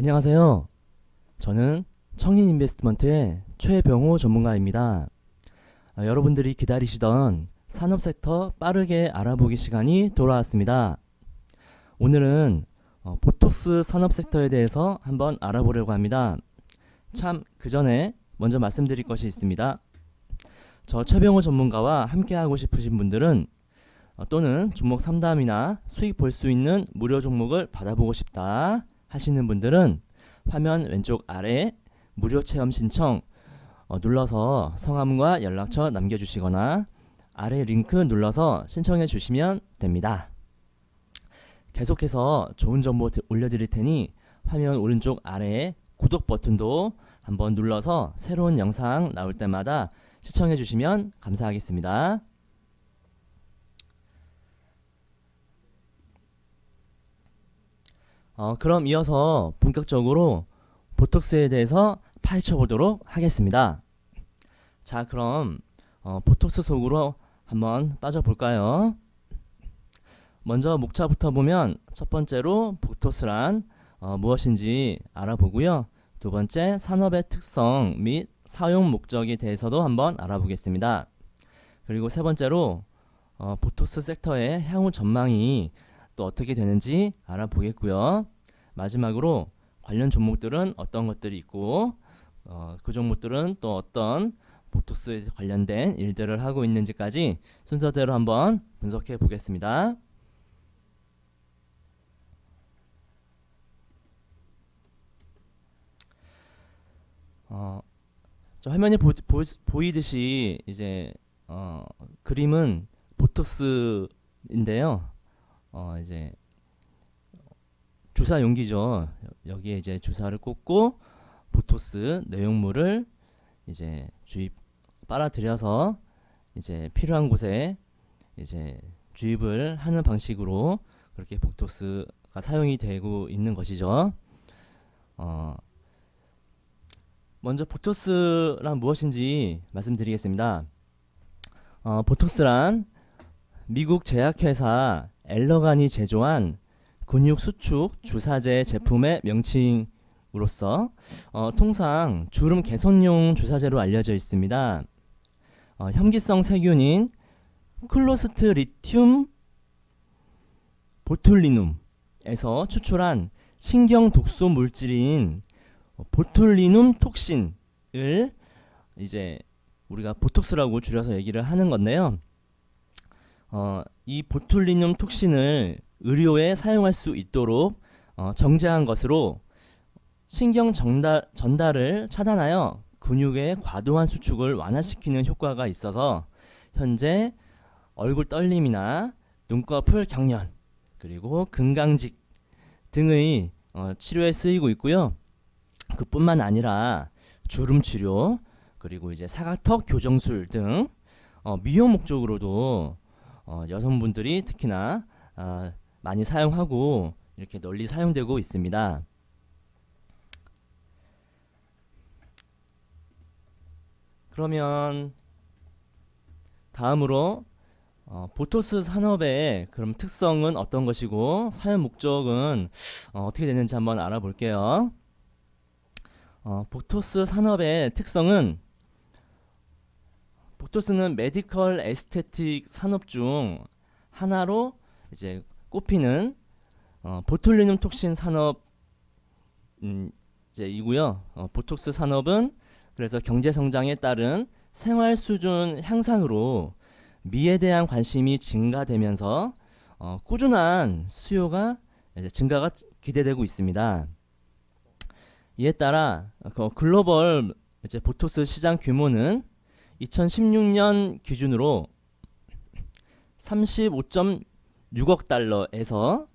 안녕하세요. 저는 청인인베스트먼트의 최병호 전문가입니다. 여러분들이 기다리시던 산업 섹터 빠르게 알아보기 시간이 돌아왔습니다. 오늘은 보톡스 산업 섹터에 대해서 한번 알아보려고 합니다. 참 그 전에 먼저 말씀드릴 것이 있습니다. 저 최병호 전문가와 함께하고 싶으신 분들은 또는 종목 상담이나 수익 볼 수 있는 무료 종목을 받아보고 싶다 하시는 분들은 화면 왼쪽 아래 무료 체험 신청 눌러서 성함과 연락처 남겨주시거나 아래 링크 눌러서 신청해 주시면 됩니다. 계속해서 좋은 정보 올려드릴 테니 화면 오른쪽 아래에 구독 버튼도 한번 눌러서 새로운 영상 나올 때마다 시청해 주시면 감사하겠습니다. 그럼 이어서 본격적으로 보톡스에 대해서 파헤쳐 보도록 하겠습니다. 자, 그럼 보톡스 속으로 한번 빠져볼까요? 먼저 목차부터 보면 첫 번째로 보톡스란 무엇인지 알아보고요. 두 번째, 산업의 특성 및 사용 목적에 대해서도 한번 알아보겠습니다. 그리고 세 번째로 보톡스 섹터의 향후 전망이 또 어떻게 되는지 알아보겠고요. 마지막으로 관련 종목들은 어떤 것들이 있고 그 종목들은 또 어떤 보톡스에 관련된 일들을 하고 있는지까지 순서대로 한번 분석해 보겠습니다. 저 화면에 보이듯이 이제 그림은 보톡스인데요. 이제 주사 용기죠. 여기에 이제 주사를 꽂고 보톡스 내용물을 이제 빨아들여서 이제 필요한 곳에 이제 주입을 하는 방식으로 그렇게 보톡스가 사용이 되고 있는 것이죠. 먼저 보톡스란 무엇인지 말씀드리겠습니다. 보톡스란 미국 제약회사 엘러간이 제조한 근육 수축 주사제 제품의 명칭으로서 통상 주름 개선용 주사제로 알려져 있습니다. 혐기성 세균인 클로스트리튬 보툴리눔에서 추출한 신경 독소 물질인 보툴리눔 톡신을 이제 우리가 보톡스라고 줄여서 얘기를 하는 건데요. 이 보툴리눔 톡신을 의료에 사용할 수 있도록 정제한 것으로 신경 전달을 차단하여 근육의 과도한 수축을 완화시키는 효과가 있어서 현재 얼굴 떨림이나 눈꺼풀 경련 그리고 금강직 등의 치료에 쓰이고 있고요. 그뿐만 아니라 주름 치료 그리고 이제 사각턱 교정술 등 미용 목적으로도 여성분들이 특히나 많이 사용하고 이렇게 널리 사용되고 있습니다. 그러면 다음으로 보톡스 산업의 그럼 특성은 어떤 것이고 사용 목적은 어떻게 되는지 한번 알아볼게요. 보톡스 산업의 특성은 보톡스는 메디컬 에스테틱 산업 중 하나로 이제 꼽히는 보툴리눔 톡신 산업 이제 이고요. 보톡스 산업은 그래서 경제 성장에 따른 생활 수준 향상으로 미에 대한 관심이 증가되면서 꾸준한 수요가 이제 증가가 기대되고 있습니다. 이에 따라 글로벌 이제 보톡스 시장 규모는 2016년 기준으로 35.6억 달러에서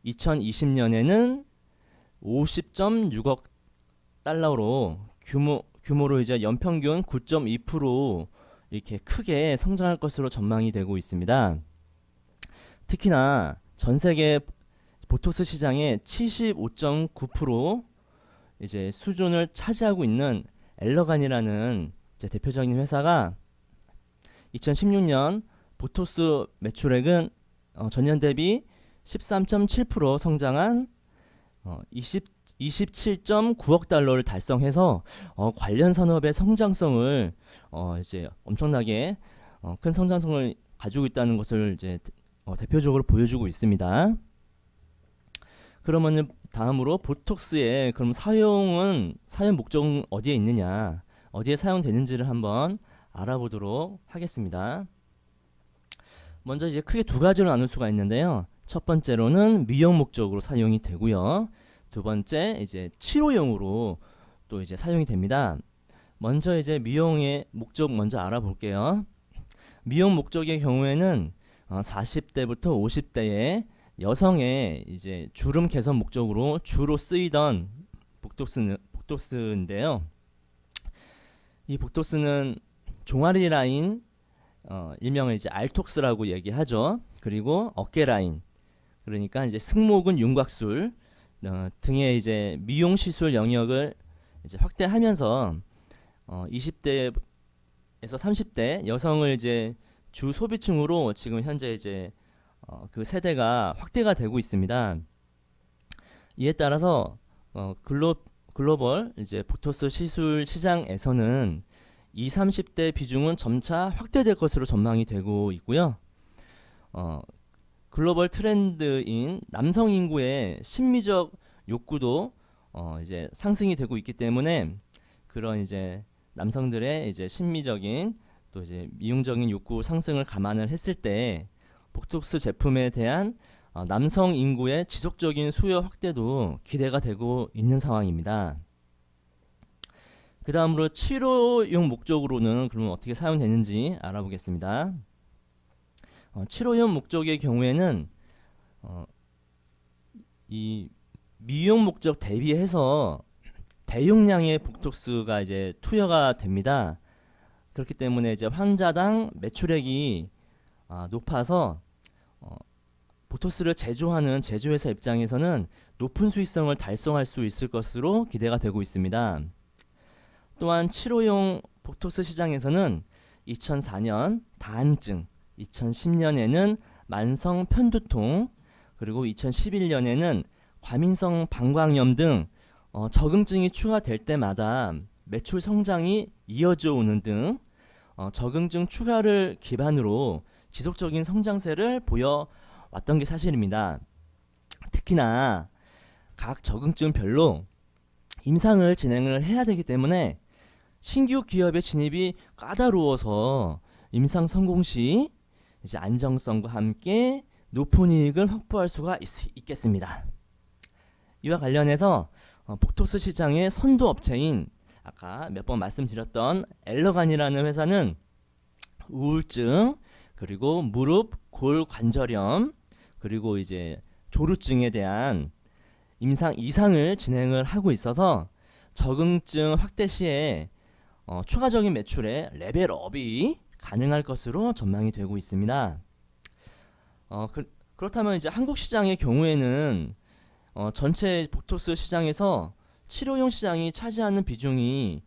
2020년에는 50.6억 달러로 규모로 이제 연평균 9.2% 이렇게 크게 성장할 것으로 전망이 되고 있습니다. 특히나 전 세계 보톡스 시장의 75.9% 이제 수준을 차지하고 있는 엘러간이라는 이제 대표적인 회사가 2016년 보톡스 매출액은 전년 대비 13.7% 성장한 27.9억 달러를 달성해서 관련 산업의 성장성을 이제 엄청나게 큰 성장성을 가지고 있다는 것을 이제 대표적으로 보여주고 있습니다. 그러면은 다음으로 보톡스의 그럼 사용 목적은 어디에 있느냐, 어디에 사용되는지를 한번 알아보도록 하겠습니다. 먼저 이제 크게 두 가지로 나눌 수가 있는데요. 첫 번째로는 미용 목적으로 사용이 되고요. 두 번째 이제 치료용으로 또 이제 사용이 됩니다. 먼저 이제 미용의 목적 먼저 알아볼게요. 미용 목적의 경우에는 40대부터 50대의 여성의 이제 주름 개선 목적으로 주로 쓰이던 보톡스인데요. 이 보톡스는 종아리 라인, 일명의 이제 알톡스라고 얘기하죠. 그리고 어깨 라인, 그러니까 이제 승모근 윤곽술 등의 이제 미용 시술 영역을 이제 확대하면서 20대에서 30대 여성을 이제 주 소비층으로 지금 현재 이제 그 세대가 확대가 되고 있습니다. 이에 따라서 글로벌 이제 보톡스 시술 시장에서는 20, 30대 비중은 점차 확대될 것으로 전망이 되고 있고요. 글로벌 트렌드인 남성 인구의 심미적 욕구도 이제 상승이 되고 있기 때문에 그런 이제 남성들의 이제 심미적인 또 이제 미용적인 욕구 상승을 감안을 했을 때 보톡스 제품에 대한 남성 인구의 지속적인 수요 확대도 기대가 되고 있는 상황입니다. 그 다음으로 치료용 목적으로는 그러면 어떻게 사용되는지 알아보겠습니다. 치료용 목적의 경우에는 이 미용 목적 대비해서 대용량의 보톡스가 이제 투여가 됩니다. 그렇기 때문에 이제 환자당 매출액이 높아서 보톡스를 제조하는 제조회사 입장에서는 높은 수익성을 달성할 수 있을 것으로 기대가 되고 있습니다. 또한 치료용 보톡스 시장에서는 2004년 다한증, 2010년에는 만성 편두통, 그리고 2011년에는 과민성 방광염 등 적응증이 추가될 때마다 매출 성장이 이어져 오는 등 적응증 추가를 기반으로 지속적인 성장세를 보여왔던 게 사실입니다. 특히나 각 적응증별로 임상을 진행을 해야 되기 때문에 신규 기업의 진입이 까다로워서 임상 성공 시 이제 안정성과 함께 높은 이익을 확보할 수가 있겠습니다. 이와 관련해서 보톡스 시장의 선도 업체인 아까 몇 번 말씀드렸던 엘러간이라는 회사는 우울증, 그리고 무릎, 골 관절염, 그리고 이제 조루증에 대한 임상 이상을 진행을 하고 있어서 적응증 확대 시에 추가적인 매출의 레벨업이 가능할 것으로 전망이 되고 있습니다. 그렇다면 이제 한국 시장의 경우에는 전체 보톡스 시장에서 치료용 시장이 차지하는 비중이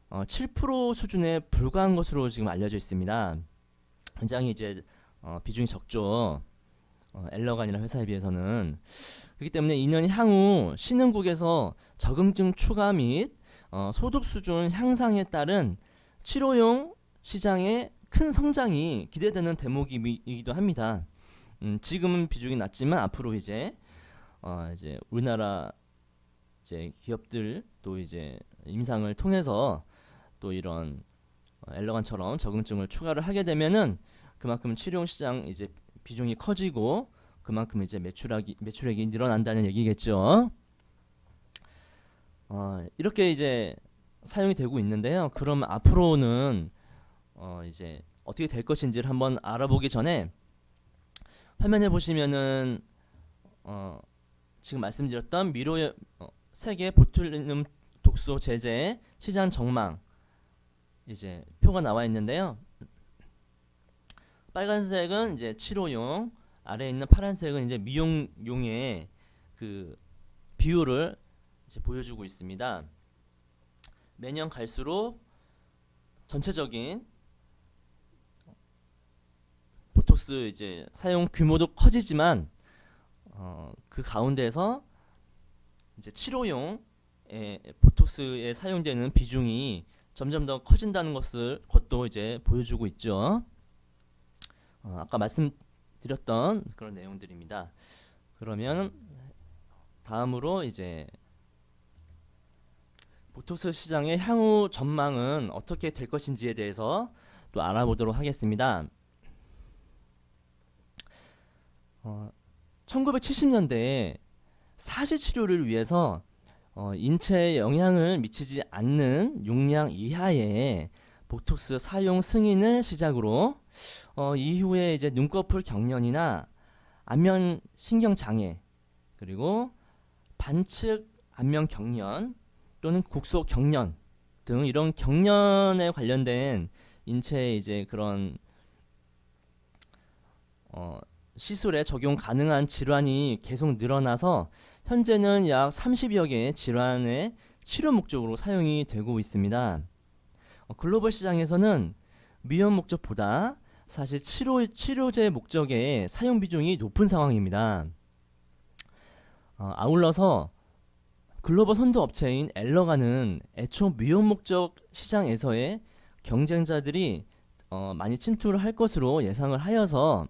7% 수준에 불과한 것으로 지금 알려져 있습니다. 굉장히 이제 비중이 적죠. 엘러간이라는 회사에 비해서는. 그렇기 때문에 이는 향후 신흥국에서 적응증 추가 및 소득 수준 향상에 따른 치료용 시장의 큰 성장이 기대되는 대목이기도 합니다. 지금은 비중이 낮지만 앞으로 이제 우리나라 이제 기업들 또 이제 임상을 통해서 또 이런 엘러간처럼 적응증을 추가를 하게 되면은 그만큼 치료용 시장 이제 비중이 커지고 그만큼 이제 매출액이 늘어난다는 얘기겠죠. 이렇게 이제 사용이 되고 있는데요. 그럼 앞으로는 이제 어떻게 될 것인지를 한번 알아보기 전에 화면에 보시면은 지금 말씀드렸던 미로의 세계 보툴리눔 독소 제재 시장 전망 이제 표가 나와 있는데요. 빨간색은 이제 치료용, 아래에 있는 파란색은 이제 미용용의 그 비율을 이제 보여주고 있습니다. 매년 갈수록 전체적인 보톡스 이제 사용 규모도 커지지만 그 가운데에서 이제 치료용 보톡스에 사용되는 비중이 점점 더 커진다는 것도 이제 보여주고 있죠. 아까 말씀드렸던 그런 내용들입니다. 그러면 다음으로 이제 보톡스 시장의 향후 전망은 어떻게 될 것인지에 대해서 또 알아보도록 하겠습니다. 1970년대에 사시 치료를 위해서 인체에 영향을 미치지 않는 용량 이하의 보톡스 사용 승인을 시작으로 이후에 이제 눈꺼풀 경련이나 안면 신경 장애, 그리고 반측 안면 경련 또는 국소 경련 등 이런 경련에 관련된 인체에 이제 그런 시술에 적용 가능한 질환이 계속 늘어나서 현재는 약 30여 개의 질환의 치료 목적으로 사용이 되고 있습니다. 글로벌 시장에서는 미용 목적보다 사실 치료제 목적의 사용 비중이 높은 상황입니다. 아울러서 글로벌 선도 업체인 엘러가는 애초 미용 목적 시장에서의 경쟁자들이 많이 침투를 할 것으로 예상을 하여서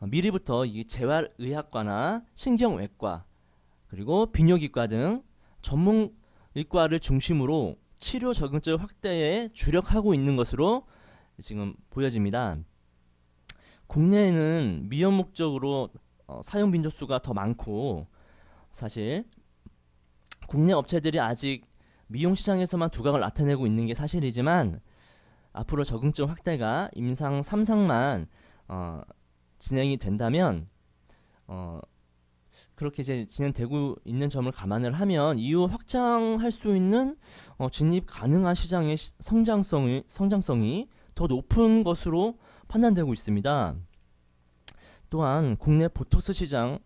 미리부터 이 재활의학과나 신경외과 그리고 비뇨기과 등 전문 의과를 중심으로 치료 적응증 확대에 주력하고 있는 것으로 지금 보여집니다. 국내에는 미용 목적으로 사용 빈도수가 더 많고 사실 국내 업체들이 아직 미용 시장에서만 두각을 나타내고 있는 게 사실이지만 앞으로 적응증 확대가 임상 3상만 진행이 된다면 그렇게 이제 진행되고 있는 점을 감안을 하면 이후 확장할 수 있는 진입 가능한 시장의 성장성이 더 높은 것으로 판단되고 있습니다. 또한 국내 보톡스 시장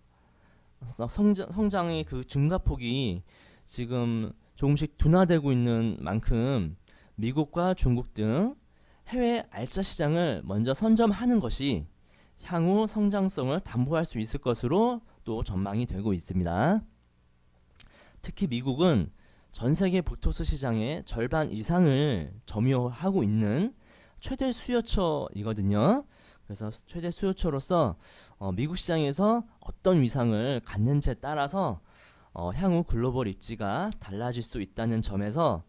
성장의 그 증가폭이 지금 조금씩 둔화되고 있는 만큼 미국과 중국 등 해외 알짜 시장을 먼저 선점하는 것이 향후 성장성을 담보할 수 있을 것으로 또 전망이 되고 있습니다. 특히 미국은 전 세계 보톡스 시장의 절반 이상을 점유하고 있는 최대 수요처이거든요. 그래서 최대 수요처로서 미국 시장에서 어떤 위상을 갖는지에 따라서 향후 글로벌 입지가 달라질 수 있다는 점에서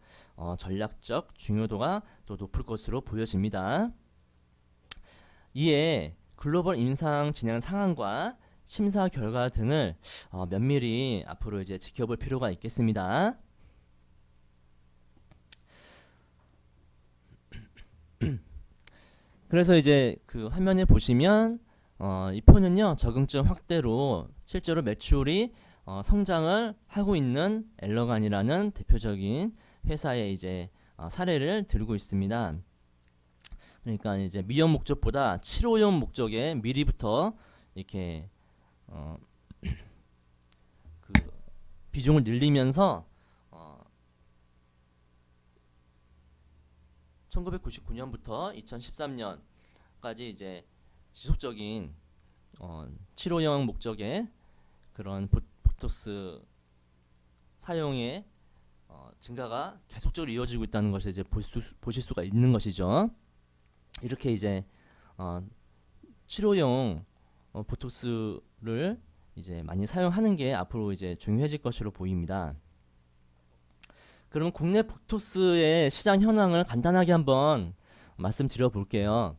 전략적 중요도가 또 높을 것으로 보여집니다. 이에 글로벌 임상 진행 상황과 심사 결과 등을 면밀히 앞으로 이제 지켜볼 필요가 있겠습니다. 그래서 이제 그 화면에 보시면 이 표는요 적응증 확대로 실제로 매출이 성장을 하고 있는 엘러간이라는 대표적인 회사의 이제 사례를 들고 있습니다. 그러니까 이제 미용 목적보다 치료용 목적에 미리부터 이렇게 그 비중을 늘리면서 1999년부터 2013년까지 이제 지속적인 치료용 목적의 그런 보톡스 사용의 증가가 계속적으로 이어지고 있다는 것을 이제 보실 수가 있는 것이죠. 이렇게 이제 치료용 보톡스를 이제 많이 사용하는 게 앞으로 이제 중요해질 것으로 보입니다. 그럼 국내 보톡스의 시장 현황을 간단하게 한번 말씀드려 볼게요.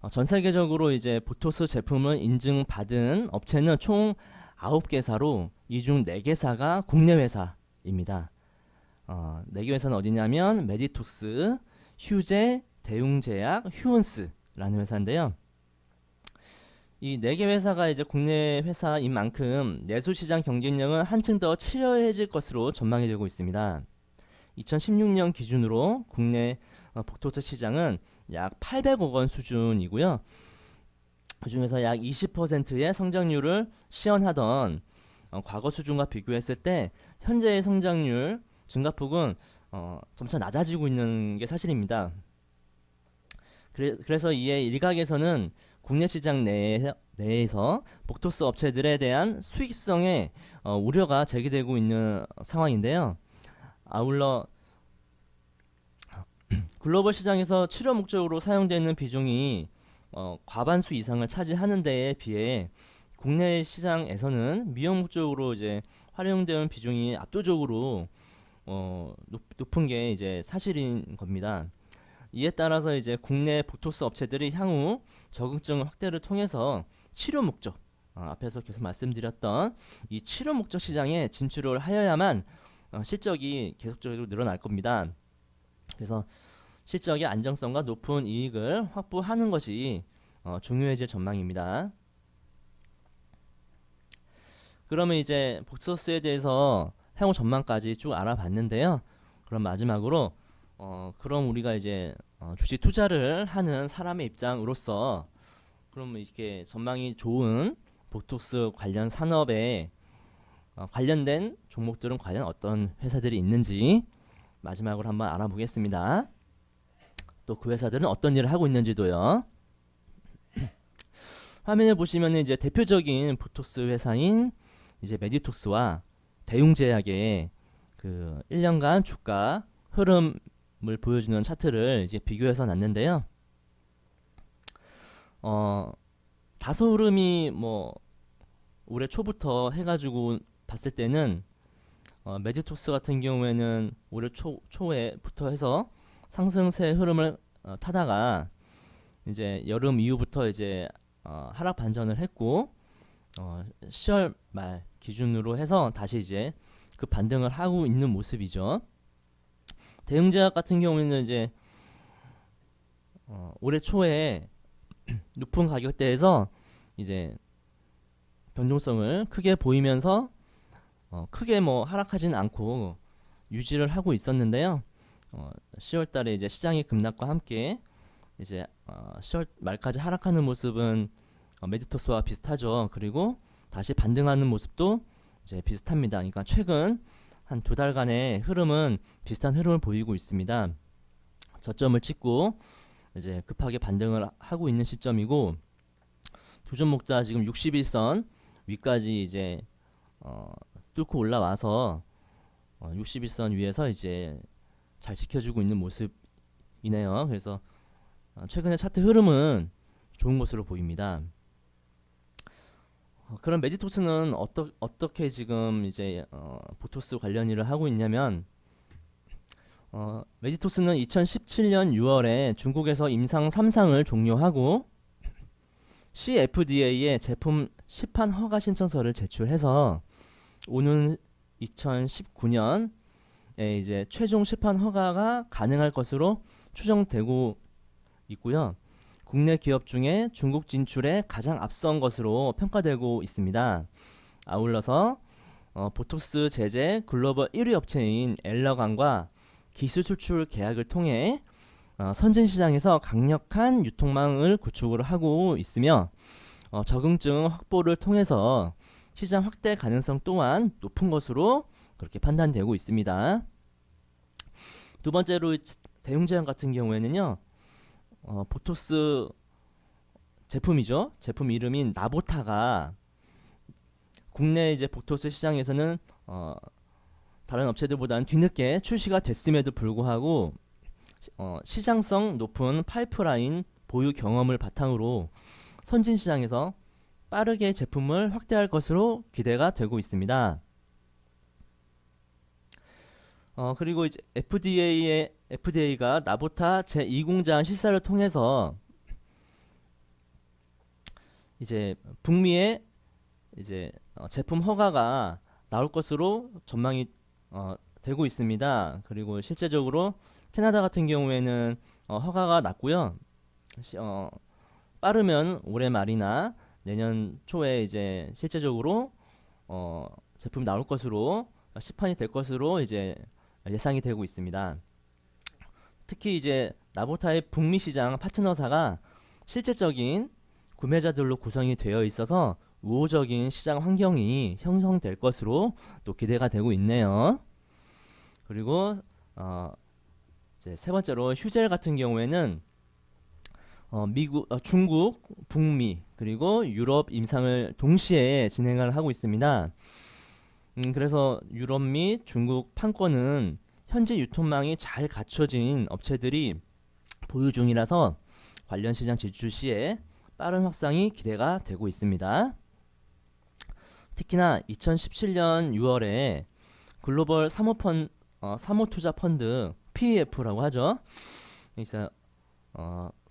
전 세계적으로 이제 보톡스 제품을 인증받은 업체는 총 9개사로 이 중 4개사가 국내 회사입니다. 4개 회사는 어디냐면 메디톡스, 휴제, 대웅제약, 휴온스라는 회사인데요. 이 4개 회사가 이제 국내 회사인 만큼 내수시장 경쟁력은 한층 더 치열해질 것으로 전망이 되고 있습니다. 2016년 기준으로 국내 보톡스 시장은 약 800억 원 수준이고요. 그 중에서 약 20%의 성장률을 시현하던 과거 수준과 비교했을 때 현재의 성장률 증가폭은 점차 낮아지고 있는 게 사실입니다. 그래서 이에 일각에서는 국내 시장 내에서 복토스 업체들에 대한 수익성에 우려가 제기되고 있는 상황인데요. 아울러 글로벌 시장에서 치료 목적으로 사용되는 비중이 과반수 이상을 차지하는 데에 비해 국내 시장에서는 미용 목적으로 이제 활용되는 비중이 압도적으로 높은 게 이제 사실인 겁니다. 이에 따라서 이제 국내 보톡스 업체들이 향후 적응증 확대를 통해서 치료 목적, 앞에서 계속 말씀드렸던 이 치료 목적 시장에 진출을 하여야만 실적이 계속적으로 늘어날 겁니다. 그래서 실적의 안정성과 높은 이익을 확보하는 것이 중요해질 전망입니다. 그러면 이제 복소스에 대해서 향후 전망까지 쭉 알아봤는데요. 그럼 마지막으로 그럼 우리가 이제 주식 투자를 하는 사람의 입장으로서 그럼 이렇게 전망이 좋은 보톡스 관련 산업에 관련된 종목들은 과연 어떤 회사들이 있는지 마지막으로 한번 알아보겠습니다. 또 그 회사들은 어떤 일을 하고 있는지도요. 화면에 보시면 이제 대표적인 보톡스 회사인 이제 메디톡스와 대웅제약의 그 1년간 주가 흐름을 보여주는 차트를 이제 비교해서 놨는데요. 다소 흐름이 뭐 올해 초부터 해가지고 봤을 때는 메디톡스 같은 경우에는 올해 초에부터 해서 상승세 흐름을 타다가 이제 여름 이후부터 이제 하락 반전을 했고 10월 말 기준으로 해서 다시 이제 그 반등을 하고 있는 모습이죠. 대웅제약 같은 경우에는 이제 올해 초에 높은 가격대에서 이제 변동성을 크게 보이면서 크게 뭐 하락하지는 않고 유지를 하고 있었는데요. 10월 달에 이제 시장의 급락과 함께 이제 10월 말까지 하락하는 모습은 메디토스와 비슷하죠. 그리고 다시 반등하는 모습도 이제 비슷합니다. 그러니까 최근 한 2달간의 흐름은 비슷한 흐름을 보이고 있습니다. 저점을 찍고 이제 급하게 반등을 하고 있는 시점이고 두 종목 다 지금 61선 위까지 이제 뚫고 올라와서 61선 위에서 이제 잘 지켜주고 있는 모습이네요. 그래서 최근의 차트 흐름은 좋은 것으로 보입니다. 그럼 메디톡스는 어떻게 지금 이제 보톡스 관련 일을 하고 있냐면 메디톡스는 2017년 6월에 중국에서 임상 3상을 종료하고 CFDA에 제품 시판 허가 신청서를 제출해서 오는 2019년에 이제 최종 시판 허가가 가능할 것으로 추정되고 있고요. 국내 기업 중에 중국 진출에 가장 앞선 것으로 평가되고 있습니다. 아울러서 보톡스 제제 글로벌 1위 업체인 엘러간과 기술 수출 계약을 통해 선진 시장에서 강력한 유통망을 구축을 하고 있으며 적응증 확보를 통해서 시장 확대 가능성 또한 높은 것으로 그렇게 판단되고 있습니다. 두 번째로 대웅제약 같은 경우에는요. 보톡스 제품이죠. 제품 이름인 나보타가 국내 이제 보톡스 시장에서는 다른 업체들보다는 뒤늦게 출시가 됐음에도 불구하고 시장성 높은 파이프라인 보유 경험을 바탕으로 선진 시장에서 빠르게 제품을 확대할 것으로 기대가 되고 있습니다. 그리고 이제 FDA가 나보타 제2공장 실사를 통해서 이제 북미에 이제 제품 허가가 나올 것으로 전망이 되고 있습니다. 그리고 실제적으로 캐나다 같은 경우에는 허가가 났고요. 빠르면 올해 말이나 내년 초에 이제 실제적으로 제품이 나올 것으로 시판이 될 것으로 이제 예상이 되고 있습니다. 특히 이제 나보타의 북미 시장 파트너사가 실질적인 구매자들로 구성이 되어 있어서 우호적인 시장 환경이 형성될 것으로 또 기대가 되고 있네요. 그리고 이제 세 번째로 휴젤 같은 경우에는 중국, 북미 그리고 유럽 임상을 동시에 진행을 하고 있습니다. 그래서 유럽 및 중국 판권은 현재 유통망이 잘 갖춰진 업체들이 보유 중이라서 관련 시장 진출 시에 빠른 확산이 기대가 되고 있습니다. 특히나 2017년 6월에 글로벌 사모투자 펀드 PEF라고 하죠. 그래서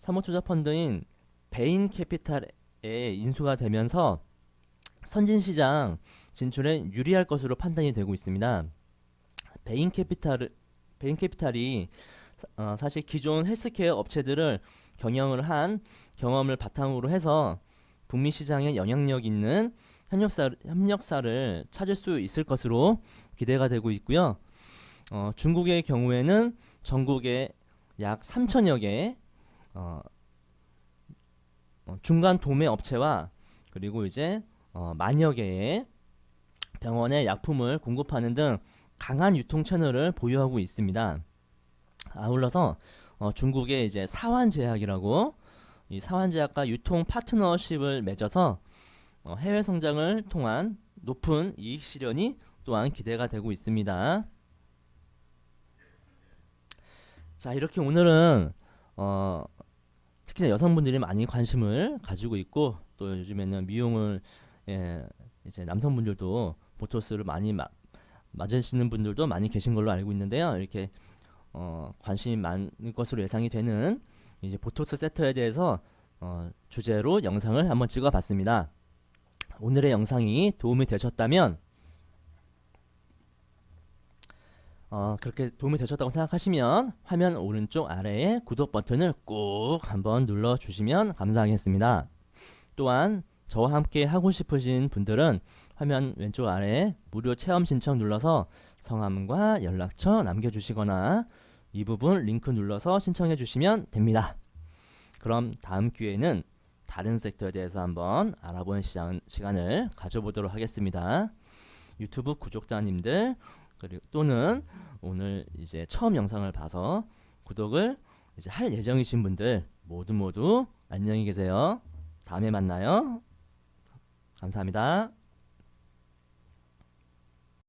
사모투자 펀드인 베인 캐피탈에 인수가 되면서 선진시장 진출에 유리할 것으로 판단이 되고 있습니다. 베인 캐피탈이 사실 기존 헬스케어 업체들을 경영을 한 경험을 바탕으로 해서 북미 시장에 영향력 있는 협력사를 찾을 수 있을 것으로 기대가 되고 있고요. 중국의 경우에는 전국에 약 3천여 개 중간 도매 업체와 그리고 이제 만여 개의 병원에 약품을 공급하는 등 강한 유통 채널을 보유하고 있습니다. 아울러서 중국의 이제 사환제약이라고 이 사환제약과 유통 파트너십을 맺어서 해외 성장을 통한 높은 이익 실현이 또한 기대가 되고 있습니다. 자, 이렇게 오늘은 특히나 여성분들이 많이 관심을 가지고 있고 또 요즘에는 미용을 이제 남성분들도 보토스를 많이 맞으시는 분들도 많이 계신 걸로 알고 있는데요. 이렇게 관심이 많을 것으로 예상이 되는 이제 보톡스 세터에 대해서 주제로 영상을 한번 찍어봤습니다. 오늘의 영상이 도움이 되셨다면 그렇게 도움이 되셨다고 생각하시면 화면 오른쪽 아래에 구독 버튼을 꾹 한번 눌러주시면 감사하겠습니다. 또한 저와 함께 하고 싶으신 분들은 화면 왼쪽 아래에 무료 체험 신청 눌러서 성함과 연락처 남겨주시거나 이 부분 링크 눌러서 신청해 주시면 됩니다. 그럼 다음 기회에는 다른 섹터에 대해서 한번 알아보는 시간을 가져보도록 하겠습니다. 유튜브 구독자님들 그리고 또는 오늘 이제 처음 영상을 봐서 구독을 이제 할 예정이신 분들 모두 안녕히 계세요. 다음에 만나요. 감사합니다.